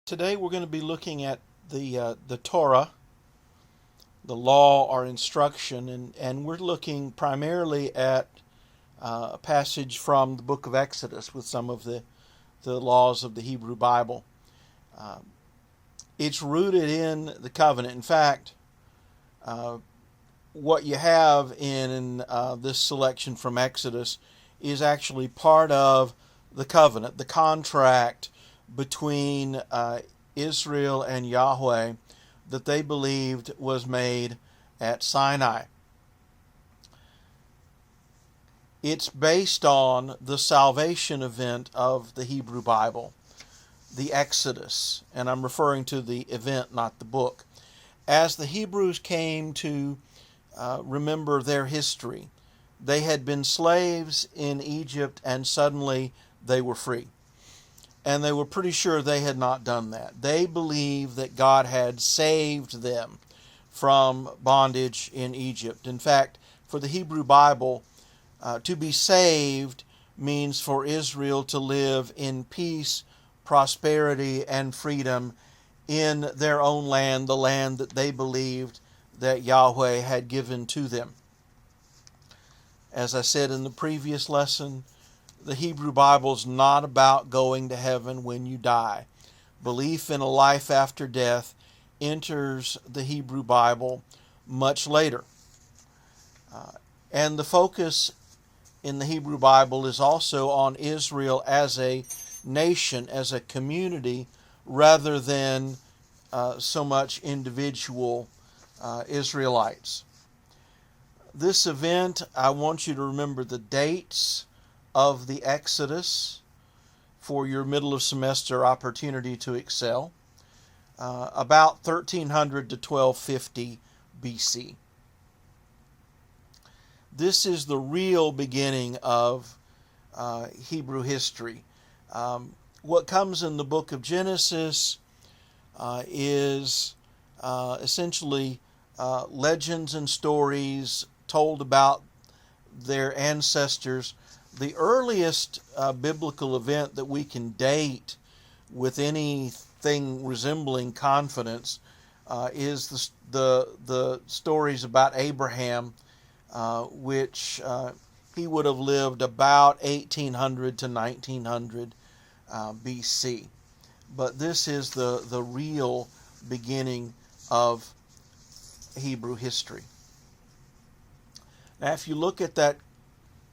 Today we're going to be looking at the Torah, the law or instruction, and we're looking primarily at a passage from the book of Exodus with some of the laws of the Hebrew Bible. It's rooted in the covenant. In fact, what you have in this selection from Exodus is actually part of the covenant, the contract between Israel and Yahweh that they believed was made at Sinai. It's based on the salvation event of the Hebrew Bible, the Exodus, and I'm referring to the event, not the book. As the Hebrews came to remember their history, they had been slaves in Egypt and suddenly they were free. And they were pretty sure they had not done that. They believed that God had saved them from bondage in Egypt. In fact, for the Hebrew Bible, to be saved means for Israel to live in peace, prosperity, and freedom in their own land, the land that they believed that Yahweh had given to them. As I said in the previous lesson, the Hebrew Bible is not about going to heaven when you die. Belief in a life after death enters the Hebrew Bible much later. And the focus in the Hebrew Bible is also on Israel as a nation, as a community, rather than so much individual Israelites. This event, I want you to remember the dates of the Exodus for your middle of semester opportunity to excel. About 1300 to 1250 BC. This is the real beginning of Hebrew history. What comes in the book of Genesis is essentially legends and stories told about their ancestors. The earliest biblical event that we can date with anything resembling confidence is the stories about Abraham, which he would have lived about 1800 to 1900 BC. But this is the real beginning of Hebrew history. Now, if you look at that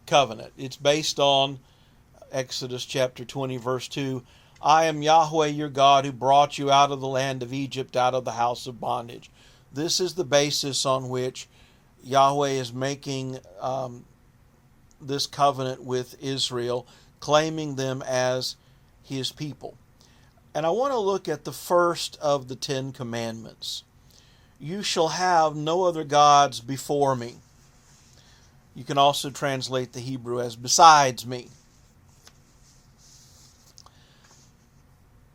covenant, it's based on Exodus chapter 20, verse 2. I am Yahweh your God who brought you out of the land of Egypt, out of the house of bondage. This is the basis on which Yahweh is making this covenant with Israel, claiming them as his people. And I want to look at the first of the 10 commandments. You shall have no other gods before me. You can also translate the Hebrew as besides me.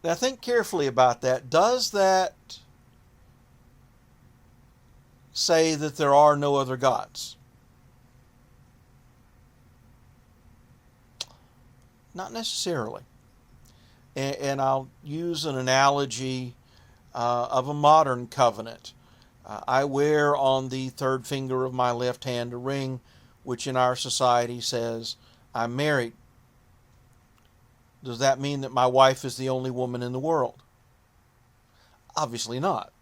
Now think carefully about that. Does that say that there are no other gods? Not necessarily. And I'll use an analogy of a modern covenant. I wear on the third finger of my left hand a ring which in our society says I'm married. Does that mean that my wife is the only woman in the world? Obviously not.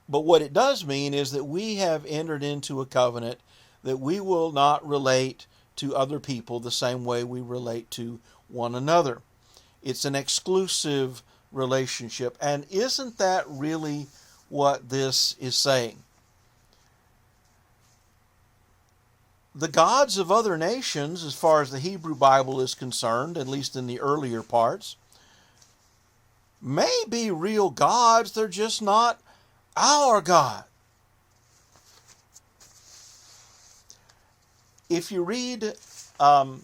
But what it does mean is that we have entered into a covenant that we will not relate to other people the same way we relate to one another. It's an exclusive relationship. And isn't that really what this is saying? The gods of other nations, as far as the Hebrew Bible is concerned, at least in the earlier parts, may be real gods. They're just not our God. If you read the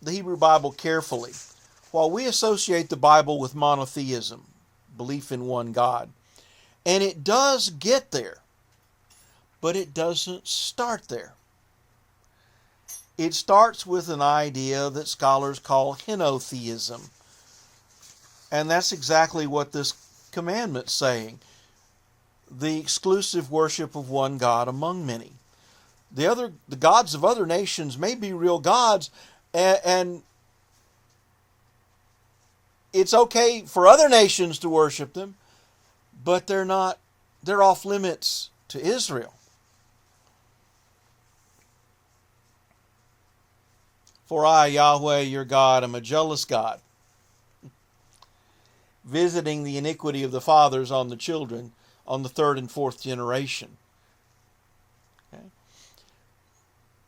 Hebrew Bible carefully, while we associate the Bible with monotheism, belief in one God, and it does get there, but it doesn't start there. It starts with an idea that scholars call henotheism, And that's exactly what this commandment's saying. The exclusive worship of one God among many. The gods of other nations may be real gods, and it's okay for other nations to worship them, but they're off limits to Israel. For I, Yahweh, your God, am a jealous God, visiting the iniquity of the fathers on the children, on the third and fourth generation. Okay.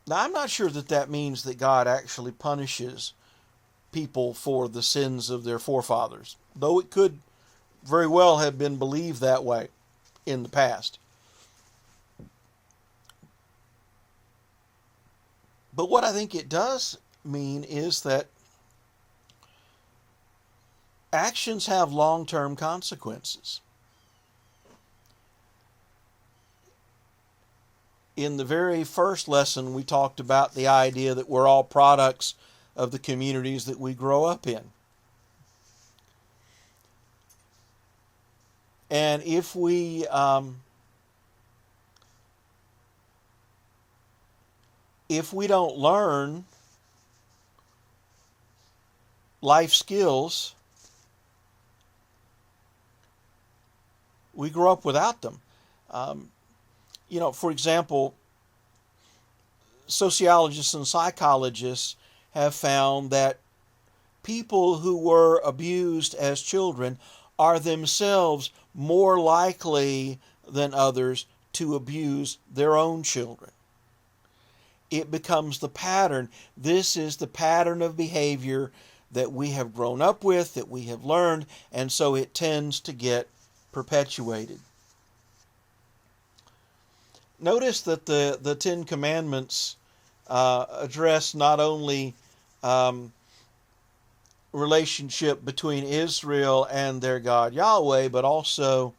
Now, I'm not sure that means that God actually punishes people for the sins of their forefathers, though it could very well have been believed that way in the past. But what I think it does mean is that actions have long-term consequences. In the very first lesson, we talked about the idea that we're all products of the communities that we grow up in. And if we don't learn life skills, we grow up without them. For example, sociologists and psychologists have found that people who were abused as children are themselves more likely than others to abuse their own children. It becomes the pattern. This is the pattern of behavior that we have grown up with, that we have learned, and so it tends to get perpetuated. Notice that the Ten Commandments address not only relationship between Israel and their God Yahweh, but also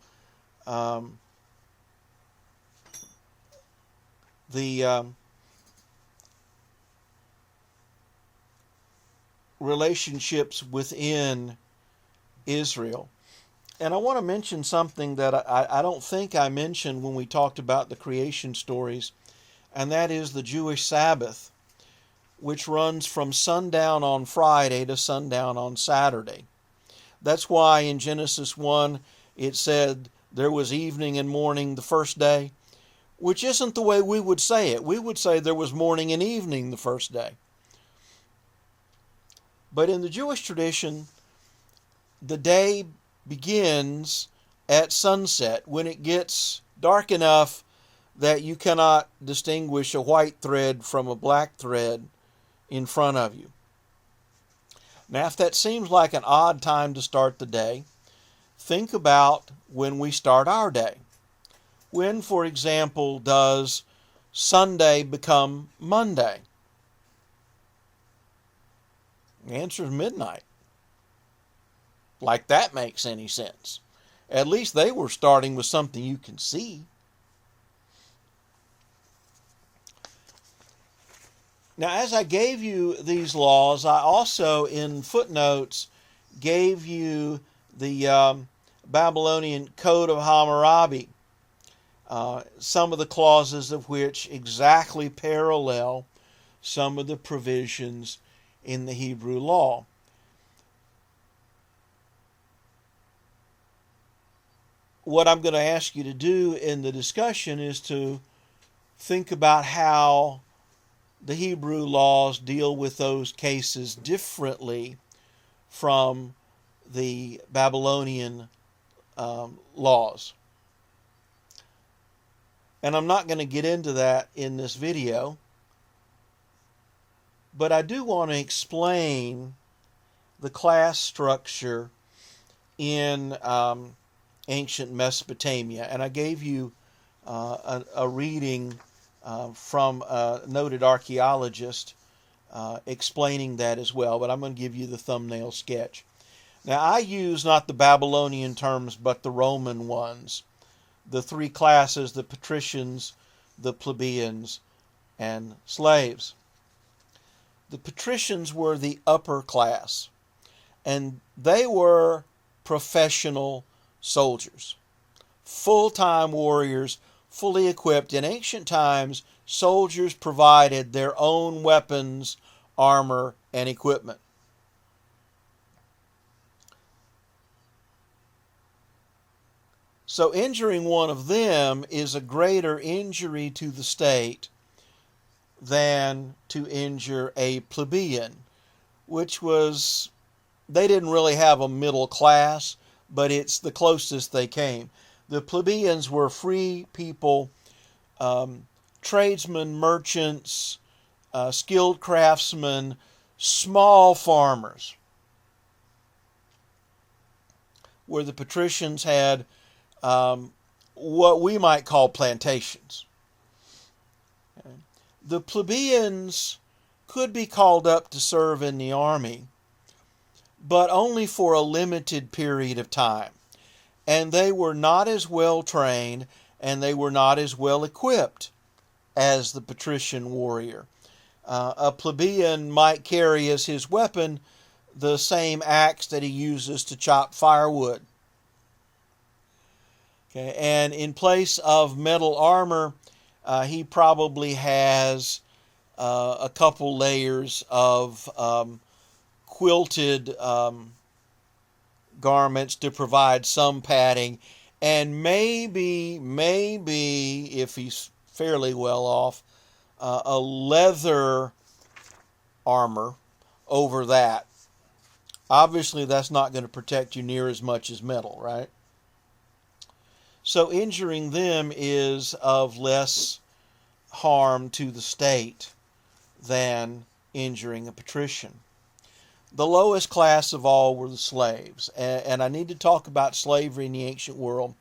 the relationships within Israel. And I want to mention something that I don't think I mentioned when we talked about the creation stories, and that is the Jewish Sabbath, which runs from sundown on Friday to sundown on Saturday. That's why in Genesis 1 it said there was evening and morning the first day, which isn't the way we would say it. We would say there was morning and evening the first day. But in the Jewish tradition, the day begins at sunset, when it gets dark enough that you cannot distinguish a white thread from a black thread in front of you. Now, if that seems like an odd time to start the day, think about when we start our day. When, for example, does Sunday become Monday? The answer is midnight. Like that makes any sense. At least they were starting with something you can see. Now, as I gave you these laws, I also, in footnotes, gave you the Babylonian Code of Hammurabi, some of the clauses of which exactly parallel some of the provisions in the Hebrew law. What I'm going to ask you to do in the discussion is to think about how the Hebrew laws deal with those cases differently from the Babylonian laws. And I'm not going to get into that in this video, but I do want to explain the class structure in ancient Mesopotamia. And I gave you a reading from a noted archaeologist explaining that as well, but I'm going to give you the thumbnail sketch. Now, I use not the Babylonian terms, but the Roman ones. The three classes, the patricians, the plebeians, and slaves. The patricians were the upper class, and they were professional soldiers, full-time warriors, fully equipped. In ancient times, soldiers provided their own weapons, armor, and equipment. So injuring one of them is a greater injury to the state than to injure a plebeian, which was, they didn't really have a middle class, but it's the closest they came. The plebeians were free people, tradesmen, merchants, skilled craftsmen, small farmers, where the patricians had what we might call plantations. Okay. The plebeians could be called up to serve in the army, but only for a limited period of time. And they were not as well trained, and they were not as well equipped as the patrician warrior. A plebeian might carry as his weapon the same axe that he uses to chop firewood. Okay, and in place of metal armor, he probably has a couple layers of quilted garments to provide some padding, and maybe, if he's fairly well off, a leather armor over that. Obviously, that's not going to protect you near as much as metal, right? So injuring them is of less harm to the state than injuring a patrician. The lowest class of all were the slaves. And I need to talk about slavery in the ancient world,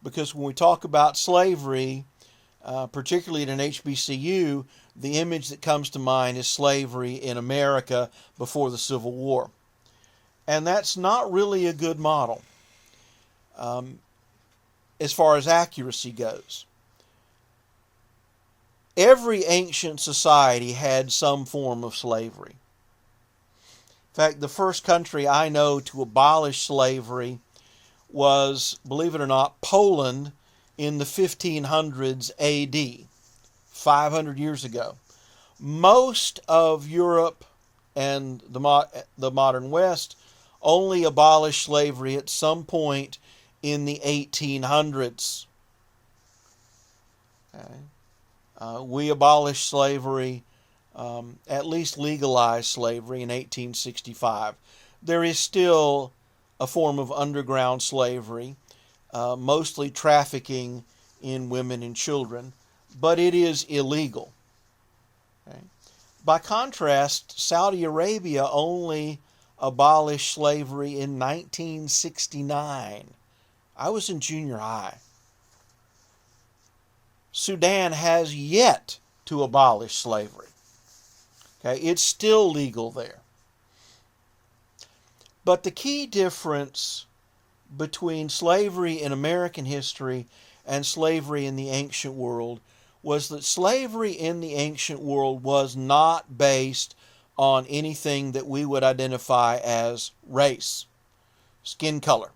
because when we talk about slavery, particularly at an HBCU, the image that comes to mind is slavery in America before the Civil War. And that's not really a good model. As far as accuracy goes. Every ancient society had some form of slavery. In fact, the first country I know to abolish slavery was, believe it or not, Poland in the 1500s AD, 500 years ago. Most of Europe and the modern West only abolished slavery at some point in the 1800s. Okay. We abolished slavery, at least legalized slavery, in 1865. There is still a form of underground slavery, mostly trafficking in women and children, but it is illegal. Okay. By contrast, Saudi Arabia only abolished slavery in 1969. I was in junior high. Sudan has yet to abolish slavery. Okay, it's still legal there. But the key difference between slavery in American history and slavery in the ancient world was that slavery in the ancient world was not based on anything that we would identify as race, skin color.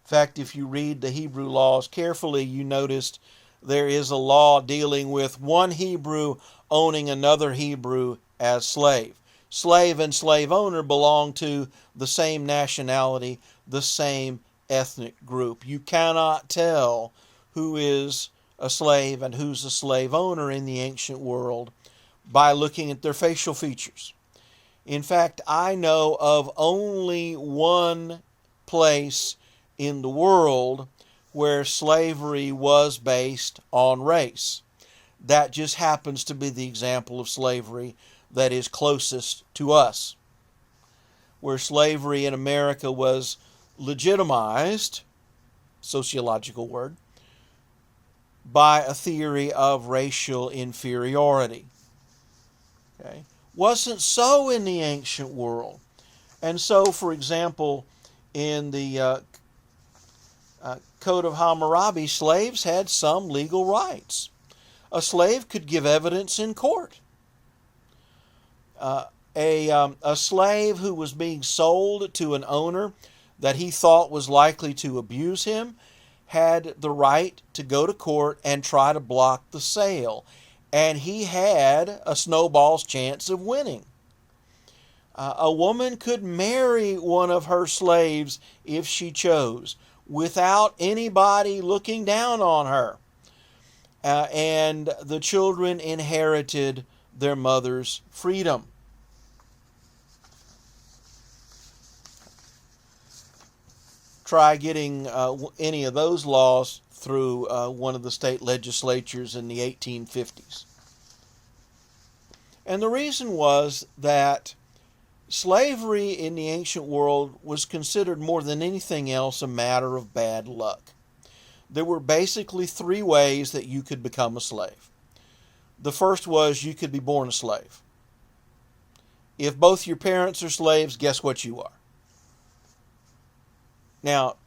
In fact, if you read the Hebrew laws carefully, you noticed there is a law dealing with one Hebrew owning another Hebrew as slave. Slave and slave owner belong to the same nationality, the same ethnic group. You cannot tell who is a slave and who's a slave owner in the ancient world by looking at their facial features. In fact, I know of only one place in the world where slavery was based on race. That just happens to be the example of slavery that is closest to us. Where slavery in America was legitimized, sociological word, by a theory of racial inferiority. Okay? Wasn't so in the ancient world. And so, for example, in the Code of Hammurabi, slaves had some legal rights. A slave could give evidence in court. A slave who was being sold to an owner that he thought was likely to abuse him had the right to go to court and try to block the sale. And he had a snowball's chance of winning. A woman could marry one of her slaves if she chose, without anybody looking down on her. And the children inherited their mother's freedom. Try getting any of those laws through one of the state legislatures in the 1850s. And the reason was that slavery in the ancient world was considered more than anything else a matter of bad luck. There were basically three ways that you could become a slave. The first was you could be born a slave. If both your parents are slaves, guess what you are? Now,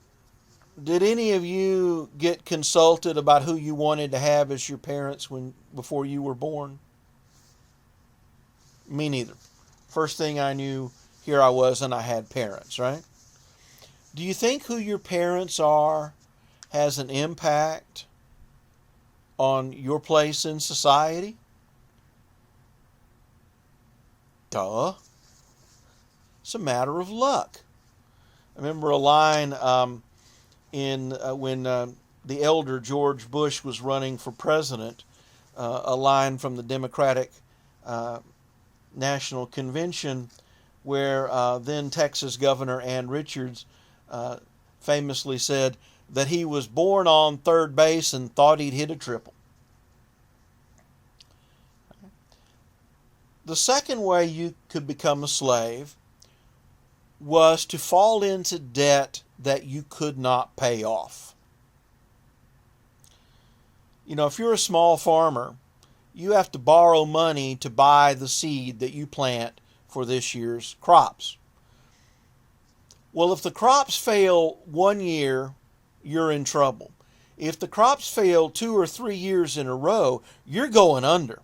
did any of you get consulted about who you wanted to have as your parents before you were born? Me neither. First thing I knew, here I was and I had parents, right? Do you think who your parents are has an impact on your place in society? Duh. It's a matter of luck. I remember a line when the elder George Bush was running for president, a line from the Democratic National Convention where then Texas Governor Ann Richards famously said that he was born on third base and thought he'd hit a triple. The second way you could become a slave was to fall into debt that you could not pay off. You know, if you're a small farmer, you have to borrow money to buy the seed that you plant for this year's crops. Well, if the crops fail one year, you're in trouble. If the crops fail 2 or 3 years in a row, you're going under.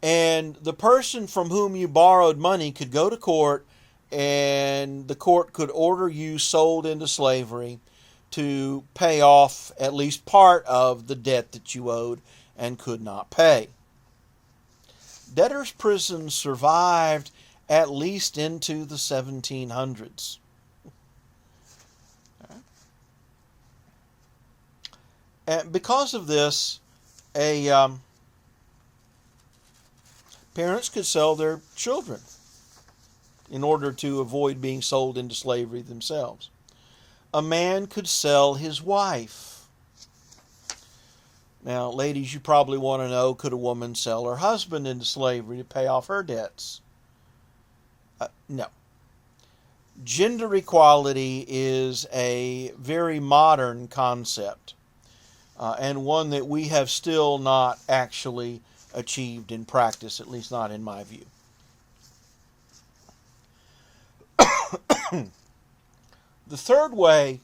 And the person from whom you borrowed money could go to court, and the court could order you sold into slavery to pay off at least part of the debt that you owed and could not pay. Debtors' prisons survived at least into the 1700s. And because of this, parents could sell their children in order to avoid being sold into slavery themselves. A man could sell his wife. Now, ladies, you probably want to know, could a woman sell her husband into slavery to pay off her debts? No. Gender equality is a very modern concept, and one that we have still not actually achieved in practice, at least not in my view. The third way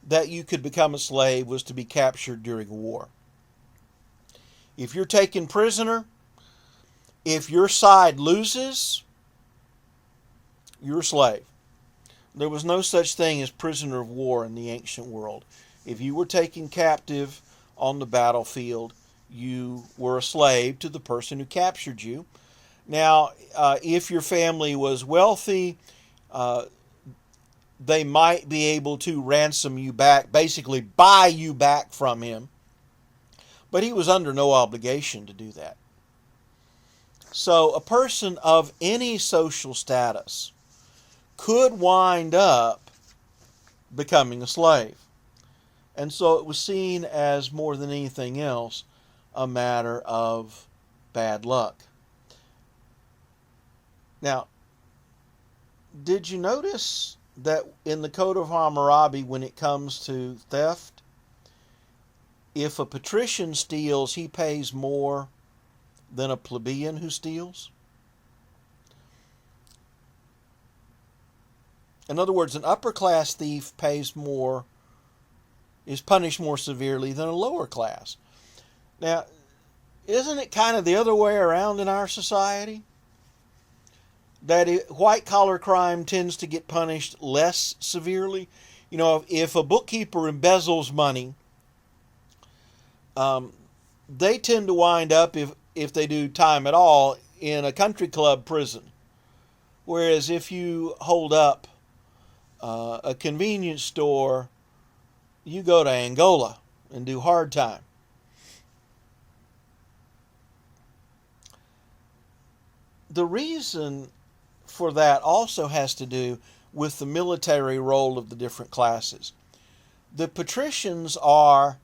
that you could become a slave was to be captured during a war. If you're taken prisoner, if your side loses, you're a slave. There was no such thing as prisoner of war in the ancient world. If you were taken captive on the battlefield, you were a slave to the person who captured you. Now, if your family was wealthy, they might be able to ransom you back, basically buy you back from him. But he was under no obligation to do that. So a person of any social status could wind up becoming a slave. And so it was seen as, more than anything else, a matter of bad luck. Now, did you notice that in the Code of Hammurabi, when it comes to theft, if a patrician steals, he pays more than a plebeian who steals? In other words, an upper class thief pays more, is punished more severely than a lower class. Now, isn't it kind of the other way around in our society? that white collar crime tends to get punished less severely. You know, if a bookkeeper embezzles money, they tend to wind up, if they do time at all, in a country club prison. Whereas if you hold up a convenience store, you go to Angola and do hard time. The reason for that also has to do with the military role of the different classes. The patricians are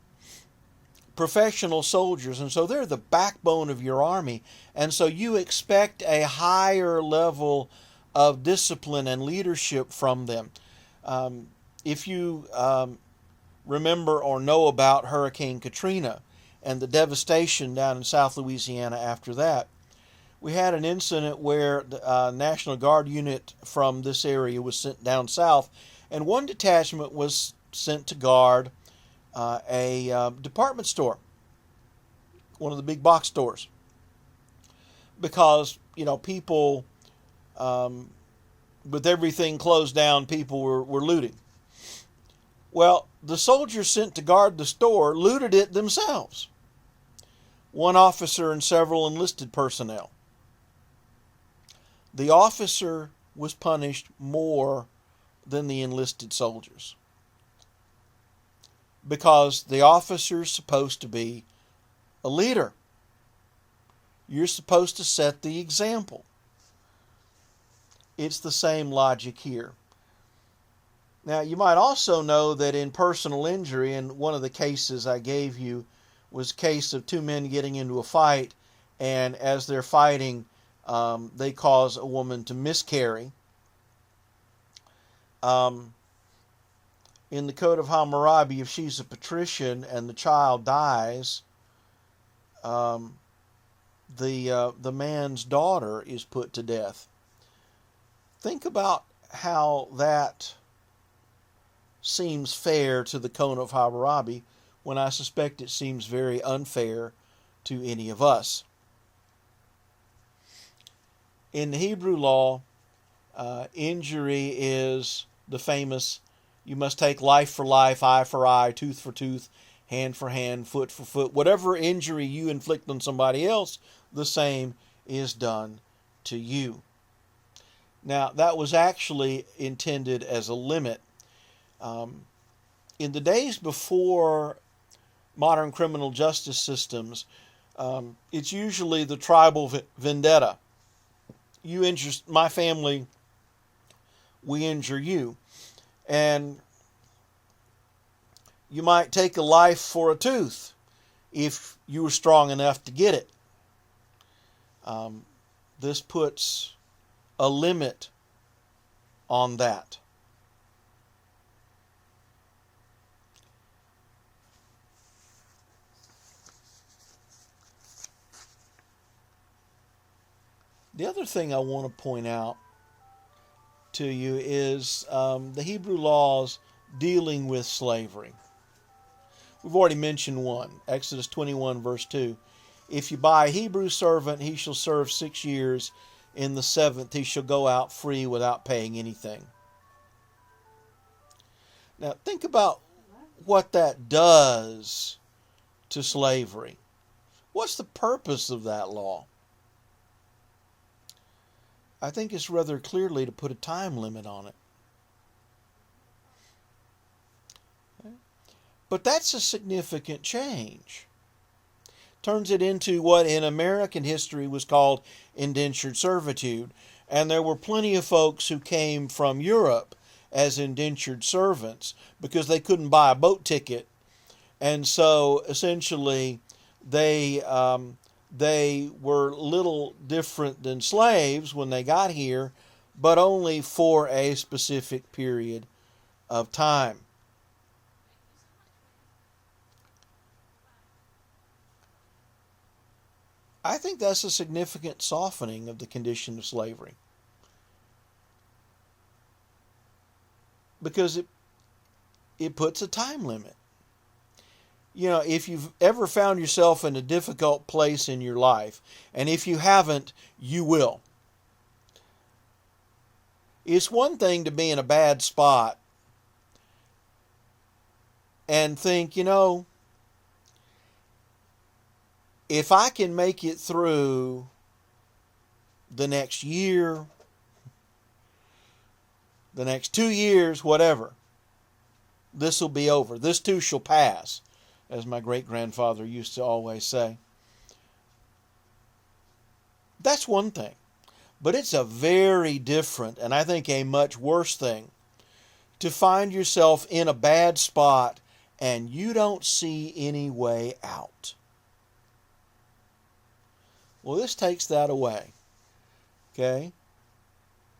professional soldiers, and so they're the backbone of your army, and so you expect a higher level of discipline and leadership from them. If you remember or know about Hurricane Katrina and the devastation down in South Louisiana after that, we had an incident where the National Guard unit from this area was sent down south, and one detachment was sent to guard a department store, one of the big box stores, because, you know, people, with everything closed down, people were looting. Well, the soldiers sent to guard the store looted it themselves. One officer and several enlisted personnel. The officer was punished more than the enlisted soldiers, because the officer's supposed to be a leader. You're supposed to set the example. It's the same logic here. Now, you might also know that in personal injury, and one of the cases I gave you was a case of two men getting into a fight, and as they're fighting, they cause a woman to miscarry. In the Code of Hammurabi, if she's a patrician and the child dies, the man's daughter is put to death. Think about how that seems fair to the Code of Hammurabi, when I suspect it seems very unfair to any of us. In the Hebrew law, injury is the famous, you must take life for life, eye for eye, tooth for tooth, hand for hand, foot for foot. Whatever injury you inflict on somebody else, the same is done to you. Now, that was actually intended as a limit. In the days before modern criminal justice systems, it's usually the tribal vendetta. You injure my family, we injure you. And you might take a life for a tooth if you were strong enough to get it. This puts a limit on that. The other thing I want to point out to you is the Hebrew laws dealing with slavery. We've already mentioned one, Exodus 21, verse 2. If you buy a Hebrew servant, he shall serve 6 years. In the 7th, he shall go out free without paying anything. Now, think about what that does to slavery. What's the purpose of that law? I think it's rather clearly to put a time limit on it. Okay. But that's a significant change. Turns it into what in American history was called indentured servitude. And there were plenty of folks who came from Europe as indentured servants because they couldn't buy a boat ticket. And so essentially they were little different than slaves when they got here, but only for a specific period of time. I think that's a significant softening of the condition of slavery, because it puts a time limit. You know, if you've ever found yourself in a difficult place in your life, and if you haven't, you will. It's one thing to be in a bad spot and think, if I can make it through the next year, the next 2 years, whatever, this will be over. This too shall pass, as my great-grandfather used to always say. That's one thing. But it's a very different, and I think a much worse thing, to find yourself in a bad spot and you don't see any way out. Well, this takes that away. Okay?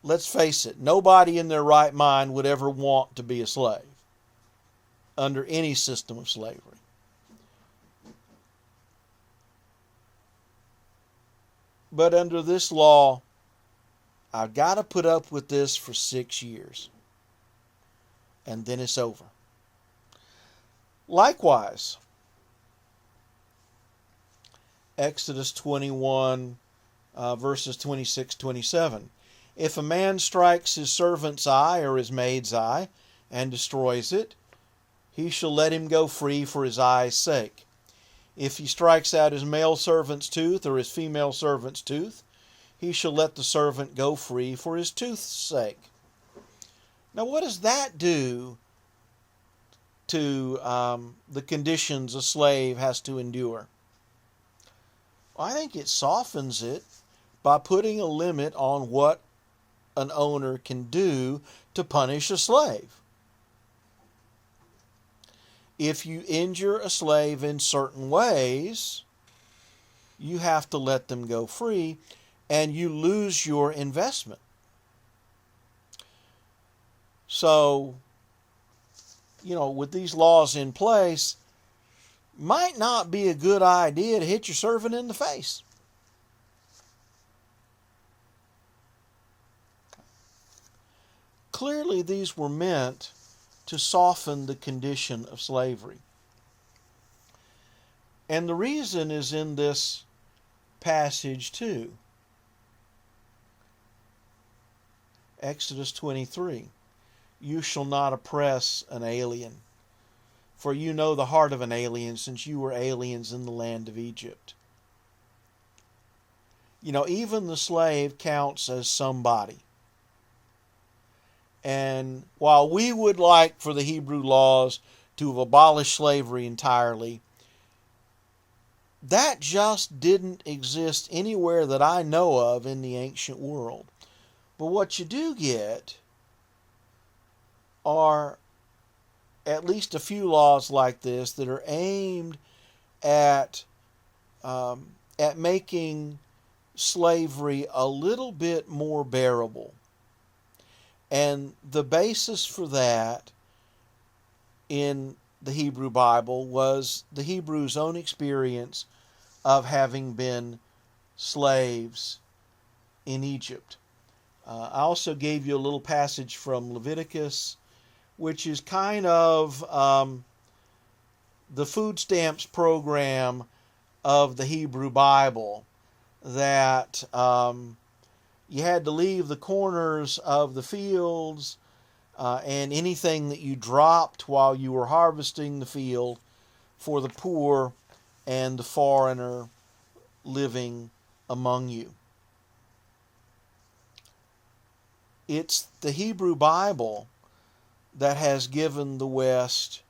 Let's face it, nobody in their right mind would ever want to be a slave under any system of slavery. But under this law, I've got to put up with this for 6 years. And then it's over. Likewise, Exodus 21, verses 26-27. If a man strikes his servant's eye or his maid's eye and destroys it, he shall let him go free for his eye's sake. If he strikes out his male servant's tooth or his female servant's tooth, he shall let the servant go free for his tooth's sake. Now, what does that do to the conditions a slave has to endure? Well, I think it softens it by putting a limit on what an owner can do to punish a slave. If you injure a slave in certain ways, you have to let them go free, and you lose your investment. So, with these laws in place, might not be a good idea to hit your servant in the face. Clearly, these were meant to soften the condition of slavery. And the reason is in this passage too. Exodus 23. You shall not oppress an alien, for you know the heart of an alien, since you were aliens in the land of Egypt. Even the slave counts as somebody. And while we would like for the Hebrew laws to have abolished slavery entirely, that just didn't exist anywhere that I know of in the ancient world. But what you do get are at least a few laws like this that are aimed at making slavery a little bit more bearable. And the basis for that in the Hebrew Bible was the Hebrews' own experience of having been slaves in Egypt. I also gave you a little passage from Leviticus, which is kind of the food stamps program of the Hebrew Bible, that you had to leave the corners of the fields and anything that you dropped while you were harvesting the field for the poor and the foreigner living among you. It's the Hebrew Bible that has given the West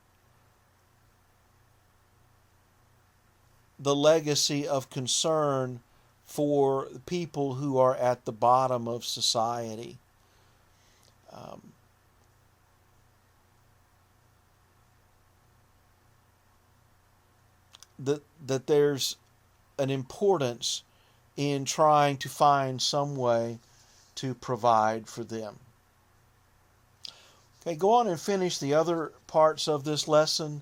the legacy of concern for people who are at the bottom of society. That there's an importance in trying to find some way to provide for them. Okay, go on and finish the other parts of this lesson,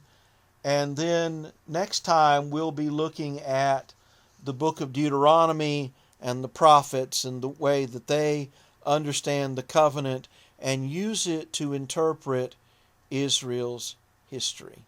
and then next time we'll be looking at the book of Deuteronomy and the prophets and the way that they understand the covenant and use it to interpret Israel's history.